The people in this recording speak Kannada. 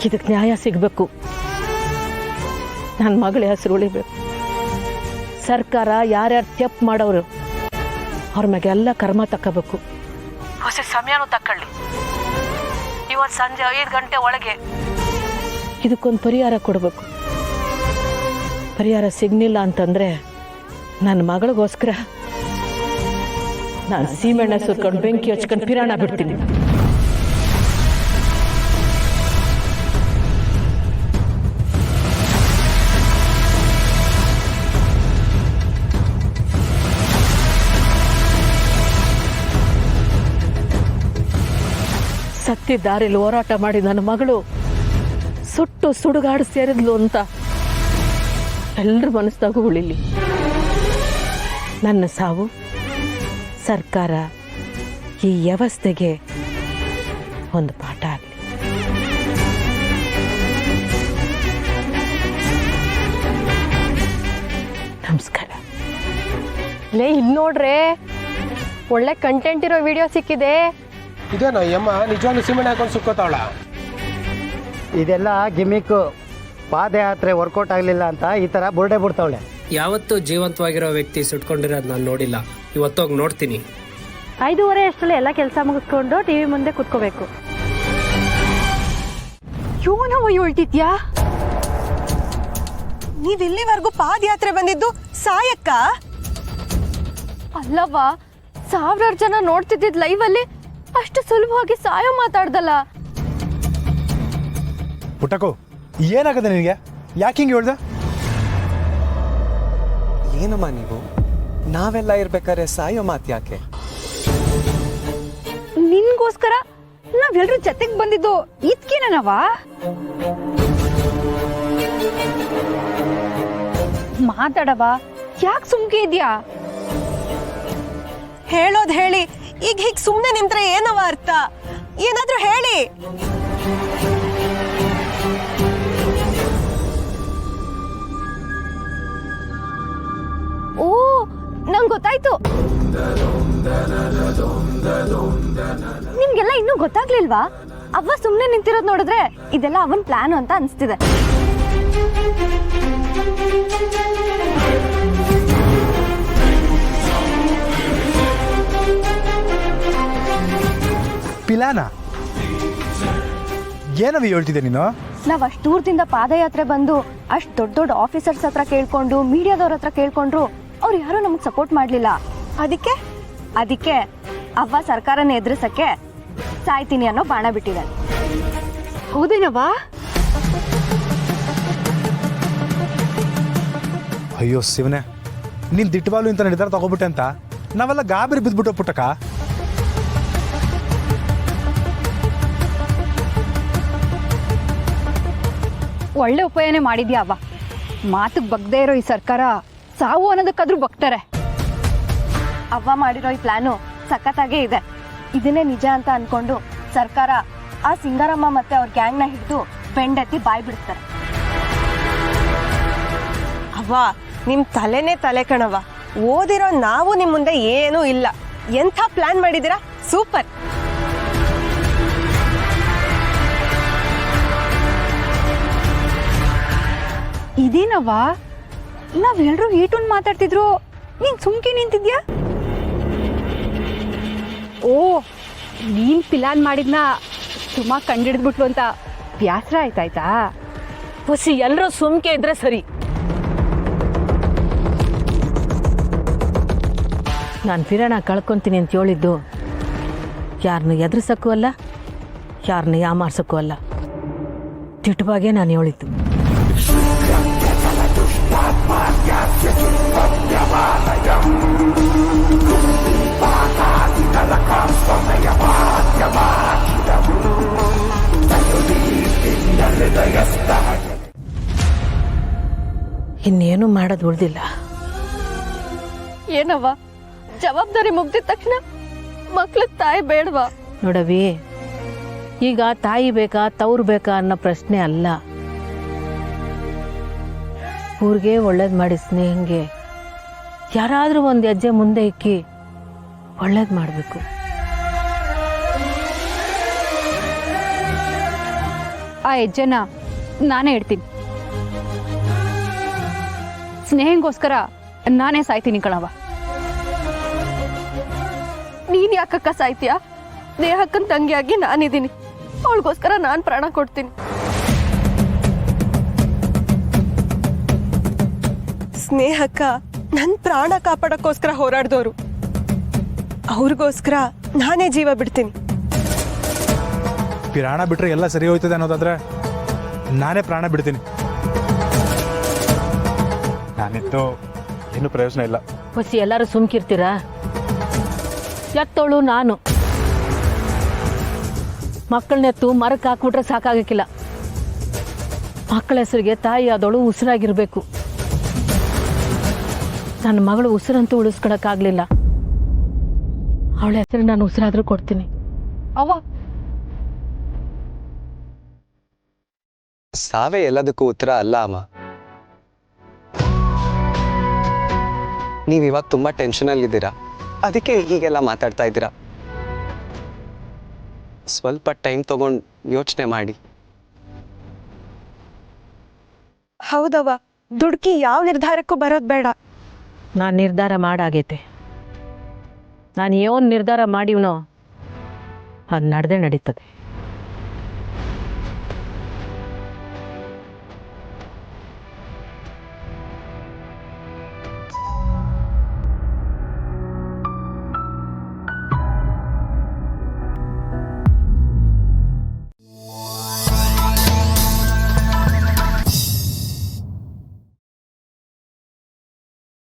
ಇದಕ್ಕೆ ನ್ಯಾಯ ಸಿಗಬೇಕು. ನನ್ನ ಮಗಳ ಹೆಸರು ಉಳಿಬೇಕು. ಸರ್ಕಾರ ಯಾರ್ಯಾರು ತಪ್ಪು ಮಾಡೋರು ಅವ್ರ ಮ್ಯಾಗೆ ಎಲ್ಲ ಕರ್ಮ ತಕ್ಕಬೇಕು. ಹೊಸ ಸಮಯನೂ ತಕ್ಕೊಳ್ಳಿ. ಇವತ್ತು ಸಂಜೆ 5 ಗಂಟೆ ಒಳಗೆ ಇದಕ್ಕೊಂದು ಪರಿಹಾರ ಕೊಡಬೇಕು. ಪರಿಹಾರ ಸಿಗ್ಲಿಲ್ಲ ಅಂತಂದ್ರೆ ನನ್ನ ಮಗಳಿಗೋಸ್ಕರ ನಾನು ಸೀಮೆಣ್ಣೆ ಸುರ್ಕೊಂಡು ಬೆಂಕಿ ಹಚ್ಕೊಂಡು ಪಿರಾಣ ಬಿಡ್ತೀನಿ. ಸತ್ಯ ದಾರಿಲಿ ಹೋರಾಟ ಮಾಡಿ ನನ್ನ ಮಗಳು ಸುಟ್ಟು ಸುಡುಗಾಡು ಸೇರಿದ್ಲು ಅಂತ ಎಲ್ಲರ ಮನಸ್ಸಾಗೂ ಉಳಿಲಿ. ನನ್ನ ಸಾವು ಸರ್ಕಾರ ಈ ವ್ಯವಸ್ಥೆಗೆ ಒಂದು ಪಾಠ ಆಗಲಿ. ನಮಸ್ಕಾರ. ಲೇ ಇಲ್ಲಿ ನೋಡ್ರೆ, ಒಳ್ಳೆ ಕಂಟೆಂಟ್ ಇರೋ ವಿಡಿಯೋ ಸಿಕ್ಕಿದೆ. ಇದೇನೋ ಯಮ್ಮ ನಿಜವಾಗ್ಲೂ ಸಿಮೆಂಟ್ ಹಾಕೊಂಡು ಸುಕ್ಕೋತಾವಳ? ಇದೆಲ್ಲ ಗಿಮಿಕ್ಕು. ಪಾದಯಾತ್ರೆ ವರ್ಕೌಟ್ ಆಗಲಿಲ್ಲ ಅಂತ ಈ ಥರ ಬುರ್ಡೆ ಬಿಡ್ತಾವಳೆ. ಯಾವತ್ತೂ ಜೀವಂತವಾಗಿರೋ ವ್ಯಕ್ತಿ ಸುಟ್ಕೊಂಡಿರೋದು ನಾನು ನೋಡಿಲ್ಲ. ಇವತ್ತೋಗಿ ನೋಡ್ತೀನಿ. 5:30 ಅಷ್ಟರಲ್ಲಿ ಎಲ್ಲ ಕೆಲಸ ಮುಗಿಸ್ಕೊಂಡು ಟಿವಿ ಮುಂದೆ ಕುತ್ಕೋಬೇಕು. ಯೋನವ ಹೇಳ್ತಿದ್ಯಾ? ನೀವಿಲ್ಲಿವರೆಗೂ ಪಾದಯಾತ್ರೆ ಬಂದಿದ್ದು ಸಾಯಕ್ಕ? ಅಲ್ಲವಾ, 1000 ಜನ ನೋಡ್ತಿದ್ದಿದ್ ಲೈವ್ ಅಲ್ಲಿ ಅಷ್ಟು ಸುಲಭವಾಗಿ ಸಾಯೋ ಮಾತಾಡ್ದಲ್ಲ. ಪುಟ್ಟಕು, ಏನಾಗದೆ ನಿನಗೆ? ಯಾಕೆ ಹಿಂಗೆ ಹೇಳ್ದೆ? ಏನಮ್ಮ ನೀವು? ನಾವೆಲ್ಲ ಇರ್ಬೇಕಾದ್ರೆ ಸಾಯೋ ಮಾತು ಯಾಕೆ? ನಿನ್ಗೋಸ್ಕರ ನಾವೆಲ್ಲರೂ ಜೊತೆಗೆ ಬಂದಿದ್ದು ಇದ್ಕೇನವ? ಮಾತಾಡವ, ಯಾಕೆ ಸುಮ್ಕೆ ಇದ್ಯಾ? ಹೇಳೋದ್ ಹೇಳಿ. ಈಗ ಹೀಗ್ ಸುಮ್ನೆ ನಿಂತ್ರೆ ಏನವ ಅರ್ಥ? ಏನಾದ್ರೂ ಹೇಳಿ. ಓ, ನಂಗೆ ಗೊತ್ತಾಯ್ತು. ನಿಮ್ಗೆಲ್ಲ ಇನ್ನೂ ಗೊತ್ತಾಗ್ಲಿಲ್ವಾ? ಅವ್ವ ಸುಮ್ನೆ ನಿಂತಿರೋದ್ ನೋಡಿದ್ರೆ ಇದೆಲ್ಲ ಅವನ್ ಪ್ಲಾನ್ ಅಂತ ಅನ್ಸ್ತಿದೆ. ಪಿಲಾನ ಏನವಿ ಹೇಳ್ತಿದ್ದೆ ನೀನು? ನಾವ್ ಅಷ್ಟು ದೂರದಿಂದ ಪಾದಯಾತ್ರೆ ಬಂದು ಅಷ್ಟ್ ದೊಡ್ಡ ದೊಡ್ಡ ಆಫೀಸರ್ಸ್ ಹತ್ರ ಕೇಳ್ಕೊಂಡು, ಮೀಡಿಯಾದವ್ರ ಹತ್ರ ಕೇಳ್ಕೊಂಡ್ರು ಅವ್ರು ಯಾರು ನಮಗ್ ಸಪೋರ್ಟ್ ಮಾಡ್ಲಿಲ್ಲ. ಅದಕ್ಕೆ ಅವ್ವ ಸರ್ಕಾರನ ಎದುರಿಸಕ್ಕೆ ಸಾಯ್ತೀನಿ ಅನ್ನೋ ಬಾಣ ಬಿಟ್ಟಿದ್ದಾರೆ. ಹೌದೇನವಾ? ಅಯ್ಯೋ ಶಿವನೇ, ನೀನ್ ದಿಟ್ಟವಾಲು ಇಂತ ನಿರ್ಧಾರ ತಗೋಬಿಟ್ಟೆ ಅಂತ ನಾವೆಲ್ಲ ಗಾಬರಿ ಬಿದ್ಬಿಟ್ಟು ಪುಟ್ಟಕ. ಒಳ್ಳೆ ಉಪಾಯನೇ ಮಾಡಿದ್ಯಾ ಅವ್ವ. ಮಾತಿಗೆ ಬಗ್ದೇ ಇರೋ ಈ ಸರ್ಕಾರ ಸಾವು ಅನ್ನೋದಕ್ಕಾದ್ರೂ ಬಗ್ತಾರೆ. ಅವ್ವ ಮಾಡಿರೋ ಈ ಪ್ಲಾನು ಸಖತ್ತಾಗೇ ಇದೆ. ಇದನ್ನೇ ನಿಜ ಅಂತ ಅನ್ಕೊಂಡು ಸರ್ಕಾರ ಆ ಸಿಂಗಾರಮ್ಮ ಮತ್ತೆ ಅವ್ರ ಗ್ಯಾಂಗ್ನ ಹಿಡಿದು ಬೆಂಡೆತ್ತಿ ಬಾಯ್ ಬಿಡ್ತಾರೆ. ಅವ್ವ, ನಿಮ್ ತಲೆನೇ ತಲೆ ಕಣವ. ಓದಿರೋ ನಾವು ನಿಮ್ ಮುಂದೆ ಏನೂ ಇಲ್ಲ. ಎಂಥ ಪ್ಲಾನ್ ಮಾಡಿದಿರಾ? ಸೂಪರ್. ಇದೇನವ್ವ, ನಾವೆಲ್ಲರೂ ಈಟೊಂದು ಮಾತಾಡ್ತಿದ್ರು, ನೀನ್ ಸುಮ್ಕೆ ನಿಂತಿದ್ಯಾ? ಓ, ನೀನ್ ಪ್ಲಾನ್ ಮಾಡಿದ್ನ ಸುಮಾ ಕಂಡಿಡಿದ್ಬಿಟ್ಲು ಅಂತ ಬ್ಯಾಸರ ಆಯ್ತಾಯ್ತಾ? ಹೊಸಿ ಎಲ್ಲರೂ ಸುಮ್ಕೆ ಇದ್ರೆ ಸರಿ. ನಾನು ಪಿರಾಣ ಕಳ್ಕೊಂತೀನಿ ಅಂತ ಹೇಳಿದ್ದು ಯಾರನ್ನು ಎದುರಿಸಕ್ಕೂ ಅಲ್ಲ, ಯಾರನ್ನು ಯಾಮಾರ್ಸಕ್ಕೂ ಅಲ್ಲ. ತಿಟ್ಟವಾಗೇ ನಾನು ಹೇಳಿದ್ದು. ಇನ್ನೇನು ಮಾಡೋದು ಉಳ್ದಿಲ್ಲ. ಏನವ್ವ, ಜವಾಬ್ದಾರಿ ಮುಗ್ದಿದ ತಕ್ಷಣ ಮಕ್ಳಿಗೆ ತಾಯಿ ಬೇಡವಾ? ನೋಡವಿ, ಈಗ ತಾಯಿ ಬೇಕಾ ತವ್ರು ಬೇಕಾ ಅನ್ನೋ ಪ್ರಶ್ನೆ ಅಲ್ಲ. ಊರಿಗೆ ಒಳ್ಳೇದು ಮಾಡಿ ಸ್ನೇಹಂಗೆ ಯಾರಾದರೂ ಒಂದು ಹೆಜ್ಜೆ ಮುಂದೆ ಇಕ್ಕಿ ಒಳ್ಳೇದು ಮಾಡಬೇಕು. ಆ ಹೆಜ್ಜೆನ ನಾನೇ ಇಡ್ತೀನಿ. ಸ್ನೇಹಂಗೋಸ್ಕರ ನಾನೇ ಸಾಯ್ತೀನಿ ಕಣವ. ನೀನ್ ಯಾಕಕ್ಕ ಸಾಯ್ತೀಯ? ಸ್ನೇಹಕ್ಕನ್ ತಂಗಿಯಾಗಿ ನಾನಿದ್ದೀನಿ, ಅವಳಿಗೋಸ್ಕರ ನಾನು ಪ್ರಾಣ ಕೊಡ್ತೀನಿ. ಸ್ನೇಹಕ್ಕ ನನ್ ಪ್ರಾಣ ಕಾಪಾಡಕ್ಕೋಸ್ಕರ ಹೋರಾಡ್ದವ್ರು, ಅವ್ರಿಗೋಸ್ಕರ ನಾನೇ ಜೀವ ಬಿಡ್ತೀನಿ. ಪ್ರಾಣ ಬಿಟ್ರೆ ಎಲ್ಲ ಸರಿ ಹೋಯ್ತದೆ ಅನ್ನೋದಾದ್ರೆ ನಾನೇ ಪ್ರಾಣ ಬಿಡ್ತೀನಿ. ನಾನಿತ್ತು ಏನು ಪ್ರಯೋಜನ ಇಲ್ಲ. ಹೊಸಿ ಎಲ್ಲರೂ ಸುಮ್ಕಿರ್ತೀರಾ? ಎತ್ತೋಳು ನಾನು. ಮಕ್ಕಳನ್ನೆತ್ತು ಮರಕ್ಕೆ ಹಾಕ್ಬಿಟ್ರೆ ಸಾಕಾಗಕ್ಕಿಲ್ಲ. ಮಕ್ಕಳ ಹೆಸರಿಗೆ ತಾಯಿ ಆದವಳು ಉಸಿರಾಗಿರ್ಬೇಕು. ನನ್ನ ಮಗಳು ಉಸಿರಂತೂ ಉಳಿಸ್ಕೊಳಕ್ಕಾಗ್ಲಿಲ್ಲ. ಅವಳ ಹೆಸರು ನಾನು ಉಸಿರಾದ್ರೂ ಕೊಡ್ತೀನಿ. ಅವ್ವ, ಸಾವೇ ಎಲ್ಲದಕ್ಕೂ ಉತ್ತರ ಅಲ್ಲ ಅಮ್ಮ. ನೀವಿವಾಗ ತುಂಬ ಟೆನ್ಷನಲ್ಲಿದ್ದೀರಾ, ಅದಕ್ಕೆ ಹೀಗೆಲ್ಲ ಮಾತಾಡ್ತಾ ಇದ್ದೀರಾ. ಸ್ವಲ್ಪ ಟೈಮ್ ತಗೊಂಡು ಯೋಚನೆ ಮಾಡಿ. ಹೌದವ್ವ, ದುಡ್ಕಿ ಯಾವ ನಿರ್ಧಾರಕ್ಕೂ ಬರೋದು ಬೇಡ. ನಾನು ನಿರ್ಧಾರ ಮಾಡಾಗೈತೆ. ನಾನು ಏನು ನಿರ್ಧಾರ ಮಾಡಿವನೋ ಅದು ನಡೆದೇ ನಡೀತದೆ.